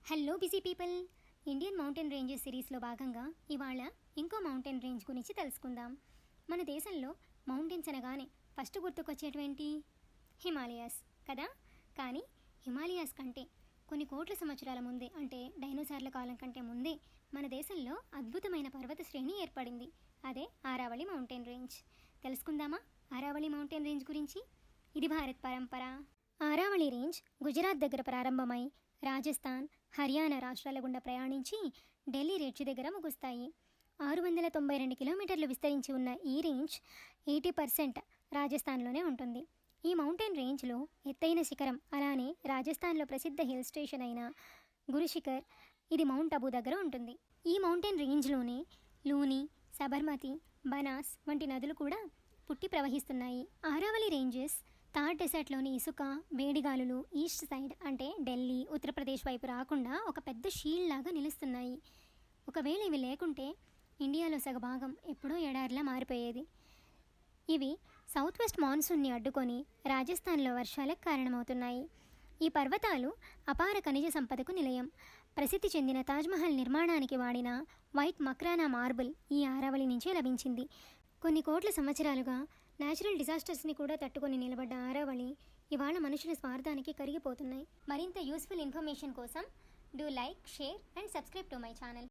Hello busy people. Indian mountain ranges సిరీస్లో భాగంగా ఇవాళ ఇంకో మౌంటైన్ రేంజ్ గురించి తెలుసుకుందాం. మన దేశంలో మౌంటైన్స్ అనగానే ఫస్ట్ గుర్తుకొచ్చేటువంటి హిమాలయాస్ కదా. కానీ హిమాలయాస్ కంటే కొన్ని కోట్ల సంవత్సరాల ముందే, అంటే డైనోసార్ల కాలం కంటే ముందే మన దేశంలో అద్భుతమైన పర్వత శ్రేణి ఏర్పడింది. అదే ఆరావళి మౌంటైన్ రేంజ్. తెలుసుకుందామా ఆరావళి మౌంటైన్ రేంజ్ గురించి? ఇది భారత్ పరంపర. ఆరావళి రేంజ్ గుజరాత్ దగ్గర ప్రారంభమై రాజస్థాన్, హర్యానా రాష్ట్రాల గుండా ప్రయాణించి ఢిల్లీ రేంజ్ దగ్గర ముగుస్తాయి. 692 కిలోమీటర్లు విస్తరించి ఉన్న ఈ రేంజ్ 80% రాజస్థాన్లోనే ఉంటుంది. ఈ మౌంటైన్ రేంజ్లో ఎత్తైన శిఖరం, అలానే రాజస్థాన్లో ప్రసిద్ధ హిల్ స్టేషన్ అయిన గురుశిఖర్, ఇది మౌంట్ అబూ దగ్గర ఉంటుంది. ఈ మౌంటైన్ రేంజ్లోనే లూని, సబర్మతి, బనాస్ వంటి నదులు కూడా పుట్టి ప్రవహిస్తున్నాయి. ఆరావళి రేంజెస్ థార్ డెసర్ట్లోని ఇసుక, వేడిగాలులు ఈస్ట్ సైడ్ అంటే ఢిల్లీ, ఉత్తరప్రదేశ్ వైపు రాకుండా ఒక పెద్ద షీల్డ్ లాగా నిలుస్తున్నాయి. ఒకవేళ ఇవి లేకుంటే ఇండియాలో సగభాగం ఎప్పుడో ఎడారిలా మారిపోయేది. ఇవి సౌత్ వెస్ట్ మాన్సూన్ని అడ్డుకొని రాజస్థాన్లో వర్షాలకు కారణమవుతున్నాయి. ఈ పర్వతాలు అపార ఖనిజ సంపదకు నిలయం. ప్రసిద్ధి చెందిన తాజ్మహల్ నిర్మాణానికి వాడిన వైట్ మక్రానా మార్బుల్ ఈ ఆరావళి నుంచే లభించింది. కొన్ని కోట్ల సంవత్సరాలుగా న్యాచురల్ డిజాస్టర్స్ని కూడా తట్టుకొని నిలబడ్డ ఆరావళి ఇవాళ మనుషుల స్వార్థానికి కరిగిపోతున్నాయి. మరింత యూస్ఫుల్ ఇన్ఫర్మేషన్ కోసం do like, share and subscribe to my channel.